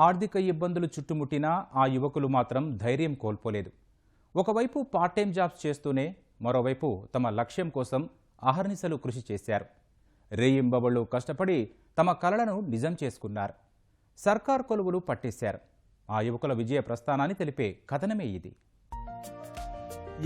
ఆర్థిక ఇబ్బందులు చుట్టుముట్టినా ఆ యువకులు మాత్రం ధైర్యం కోల్పోలేదు. ఒకవైపు పార్ట్ టైం జాబ్స్ చేస్తూనే మరోవైపు తమ లక్ష్యం కోసం అహర్నిశలు కృషి చేశారు. రేయింబవళ్లు కష్టపడి తమ కలలను నిజం చేసుకున్నారు. సర్కార్ కొలువులు పట్టేశారు. ఆ యువకుల విజయ ప్రస్థానాన్ని తెలిపే కథనమే ఇది.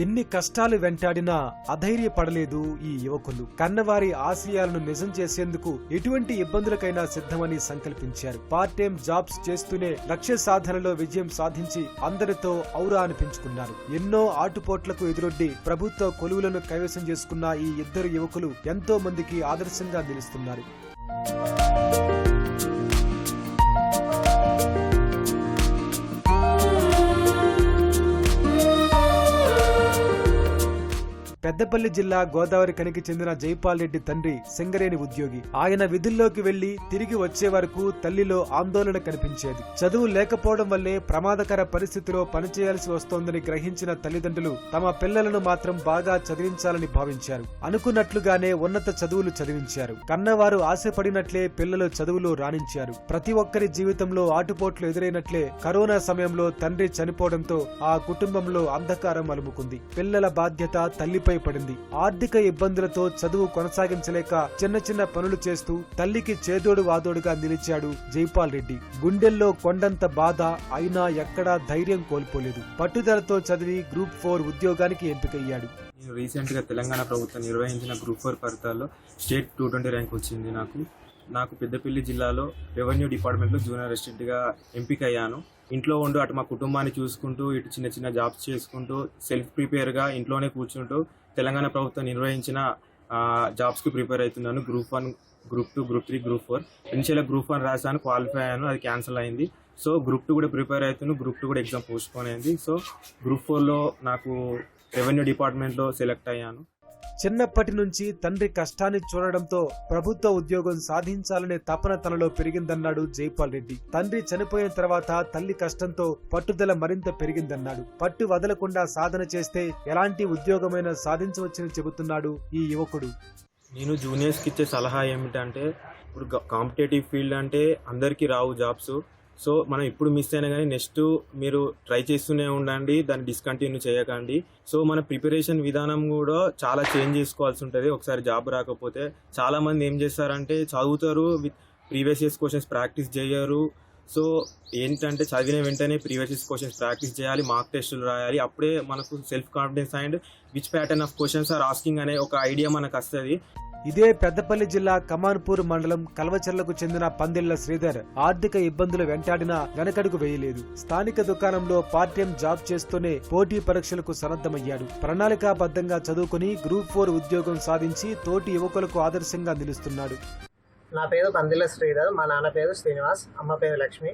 ఎన్ని కష్టాలు వెంటాడినా అధైర్యపడలేదు ఈ యువకులు. కన్నవారి ఆశయాలను నిజం చేసేందుకు ఎటువంటి ఇబ్బందులకైనా సిద్ధమని సంకల్పించారు. పార్ట్ టైం జాబ్స్ చేస్తూనే లక్ష్య సాధనలో విజయం సాధించి అందరితో ఔరా అనిపించుకున్నారు. ఎన్నో ఆటుపోట్లకు ఎదురొడ్డి ప్రభుత్వ కొలువులను కైవసం చేసుకున్న ఈ ఇద్దరు యువకులు ఎంతో మందికి ఆదర్శంగా నిలుస్తున్నారు. పెద్దపల్లి జిల్లా గోదావరి కనికి చెందిన జైపాల్ రెడ్డి తండ్రి సింగరేణి ఉద్యోగి. ఆయన విధుల్లోకి వెళ్లి తిరిగి వచ్చే వరకు తల్లిలో ఆందోళన కనిపించేది. చదువు లేకపోవడం వల్లే ప్రమాదకర పరిస్థితిలో పనిచేయాల్సి వస్తోందని గ్రహించిన తల్లిదండ్రులు తమ పిల్లలను మాత్రం బాగా చదివించాలని భావించారు. అనుకున్నట్లుగానే ఉన్నత చదువులు చదివించారు. కన్నవారు ఆశపడినట్లే పిల్లలు చదువులో రాణించారు. ప్రతి ఒక్కరి జీవితంలో ఆటుపోట్లు ఎదురైనట్లే కరోనా సమయంలో తండ్రి చనిపోవడంతో ఆ కుటుంబంలో అంధకారం అలుముకుంది. పిల్లల బాధ్యత తల్లిపై పడింది. ఆర్థిక ఇబ్బందులతో చదువు కొనసాగించలేక చిన్న చిన్న పనులు చేస్తూ తల్లికి చేదోడు వాదోడుగా నిలిచాడు జైపాల్ రెడ్డి. గుండెల్లో కొండంత బాధ అయినా ఎక్కడా ధైర్యం కోల్పోలేదు. పట్టుదలతో చదివి గ్రూప్ 4 ఉద్యోగానికి ఎంపికయ్యాడు. రీసెంట్ గా తెలంగాణ ప్రభుత్వం నిర్వహించిన గ్రూప్ 4 ఫలితాల్లో స్టేట్ 220 ర్యాంక్ వచ్చింది. నాకు పెద్దపల్లి జిల్లాలో రెవెన్యూ డిపార్ట్మెంట్ లో జూనియర్ అసిస్టెంట్ గా ఎంపికయ్యాను. ఇంట్లో ఉంటూ అటు మా కుటుంబాన్ని చూసుకుంటూ ఇటు చిన్న చిన్న జాబ్స్ చేసుకుంటూ సెల్ఫ్ ప్రిపేర్ గా ఇంట్లోనే కూర్చుంటూ తెలంగాణ ప్రభుత్వం నిర్వహించిన జాబ్స్ కి ప్రిపేర్ అవుతున్నాను. Group 1, group 2, group 3, group 4. Initial group 1 రాశాను, క్వాలిఫై అయ్యాను, అది క్యాన్సిల్ అయింది. సో గ్రూప్ 2 కూడా ప్రిపేర్ అవుతున్నాను. గ్రూప్ 2 కూడా ఎగ్జామ్ పోస్ట్ పోన్ అయింది. సో గ్రూప్ 4లో నాకు రెవెన్యూ డిపార్ట్మెంట్ లో సెలెక్ట్ అయ్యాను. చిన్నప్పటి నుంచి తండ్రి కష్టాన్ని చూడడంతో ప్రభుత్వ ఉద్యోగం సాధించాలనే తపన తనలో పెరిగిందన్నాడు జైపాల్ రెడ్డి. తండ్రి చనిపోయిన తర్వాత తల్లి కష్టంతో పట్టుదల మరింత పెరిగిందన్నాడు. పట్టు వదలకుండా సాధన చేస్తే ఎలాంటి ఉద్యోగమైనా సాధించవచ్చని చెబుతున్నాడు ఈ యువకుడు. నేను జూనియర్స్ కి ఇచ్చే సలహా ఏమిటంటే, ఇప్పుడు కాంపిటేటివ్ ఫీల్డ్ అంటే అందరికీ రావు జాబ్స్. సో మనం ఇప్పుడు మిస్ అయినా కానీ నెక్స్ట్ మీరు ట్రై చేస్తూనే ఉండండి, దాన్ని డిస్కంటిన్యూ చేయకండి. సో మన ప్రిపరేషన్ విధానం కూడా చాలా చేంజ్ చేసుకోవాల్సి ఉంటుంది. ఒకసారి జాబ్ రాకపోతే చాలా మంది ఏం చేస్తారంటే చదువుతారు, with previous years questions practice చేయరు. సో ఏంటంటే చదివిన వెంటనే ప్రీవియస్ ఇయర్స్ క్వశ్చన్స్ ప్రాక్టీస్ చేయాలి, మార్క్ టెస్టులు రాయాలి. అప్పుడే మనకు self confidence and which pattern of questions are asking అనే ఒక ఐడియా మనకు వస్తుంది. ఇదే పెద్దపల్లి జిల్లా కమాన్పూర్ మండలం కల్వచర్లకు చెందిన పందిళ్ల శ్రీధర్ ఆర్థిక ఇబ్బందులు వెంటాడినా వెనకడుగు వేయలేదు. స్థానిక దుకాణంలో పార్ట్ టైం జాబ్ చేస్తూనే పోటీ పరీక్షలకు సన్నద్ధమయ్యాడు. ప్రణాళికాబద్ధంగా చదువుకుని గ్రూప్ 4 ఉద్యోగం సాధించి తోటి యువకులకు ఆదర్శంగా నిలుస్తున్నాడు. నా పేరు పందిళ్ల శ్రీధర్, మా నాన్న పేరు శ్రీనివాస్, అమ్మ పేరు లక్ష్మి,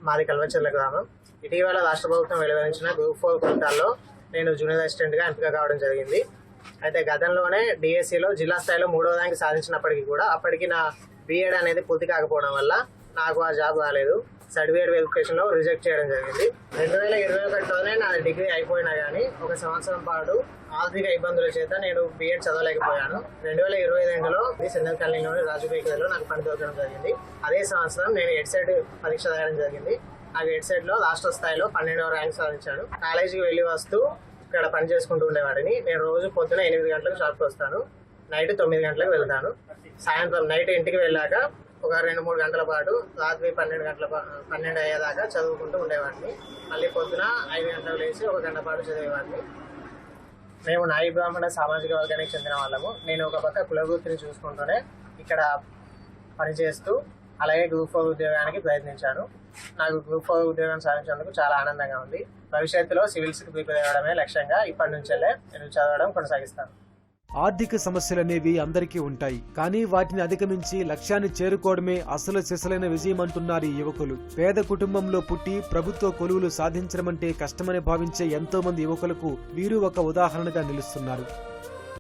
మాది కల్వచర్ల గ్రామం. ఇటీవల రాష్ట్ర ప్రభుత్వం వెలువరించిన గ్రూప్ 4 ఫలితాల్లో నేను జూనియర్ అసిస్టెంట్ గా ఎంపిక కావడం జరిగింది. అయితే గతంలోనే డిఎస్సిలో జిల్లా స్థాయిలో 3వ ర్యాంక్ సాధించినప్పటికీ కూడా అప్పటికి నా బిఎడ్ అనేది పూర్తి కాకపోవడం వల్ల నాకు ఆ జాబ్ రాలేదు. సర్టిఫికేట్ వెరిఫికేషన్లో రిజెక్ట్ చేయడం జరిగింది. 2021లోనే నా డిగ్రీ అయిపోయినా కానీ ఒక సంవత్సరం పాటు ఆర్థిక ఇబ్బందుల చేత నేను బిఎడ్ చదవలేకపోయాను. 2022లో సెంట్రల్ కాలనీలోని రాజు బేకరీలో నాకు పని దొరకడం జరిగింది. అదే సంవత్సరం నేను ఎడ్సెట్ పరీక్ష రాయడం జరిగింది. ఆ ఎడ్సెట్లో రాష్ట్ర స్థాయిలో 12వ ర్యాంక్ సాధించాను. కాలేజీకి వెళ్ళి వస్తూ ఇక్కడ పని చేసుకుంటూ ఉండేవాడిని. నేను రోజు పొద్దున 8 గంటలకు షాప్కి వస్తాను, నైట్ 9 గంటలకు వెళ్తాను. సాయంత్రం నైట్ ఇంటికి వెళ్ళాక ఒక 2-3 గంటల పాటు రాత్రి 12 అయ్యేదాకా చదువుకుంటూ ఉండేవాడిని. మళ్ళీ పొద్దున 5 గంటలకు లేచి 1 గంట పాటు చదివేవాడిని. మేము నాయి బ్రాహ్మణ సామాజిక వర్గానికి చెందిన వాళ్ళము. నేను ఒక పక్క కులవృత్తిని చూసుకుంటూనే ఇక్కడ పనిచేస్తూ అలాగే గ్రూప్ 4 ఉద్యోగానికి ప్రయత్నించాను. నాకు గ్రూప్ 4 ఉద్యోగం సాధించినందుకు చాలా ఆనందంగా ఉంది. భవిష్యత్తులో సివిల్స్కి ప్రిపేర్ అవ్వడమే లక్ష్యంగా ఇప్పటి నుంచే నేను చదవడం కొనసాగిస్తాను. ఆర్థిక సమస్యలనేవి అందరికీ ఉంటాయి, కానీ వాటిని అధిగమించి లక్ష్యాన్ని చేరుకోవడమే అసలు సిసలైన విజయం అంటున్నారు ఈ యువకులు. పేద కుటుంబంలో పుట్టి ప్రభుత్వ కొలువులు సాధించడమంటే కష్టమని భావించే ఎంతో మంది యువకులకు వీరు ఒక ఉదాహరణగా నిలుస్తున్నారు.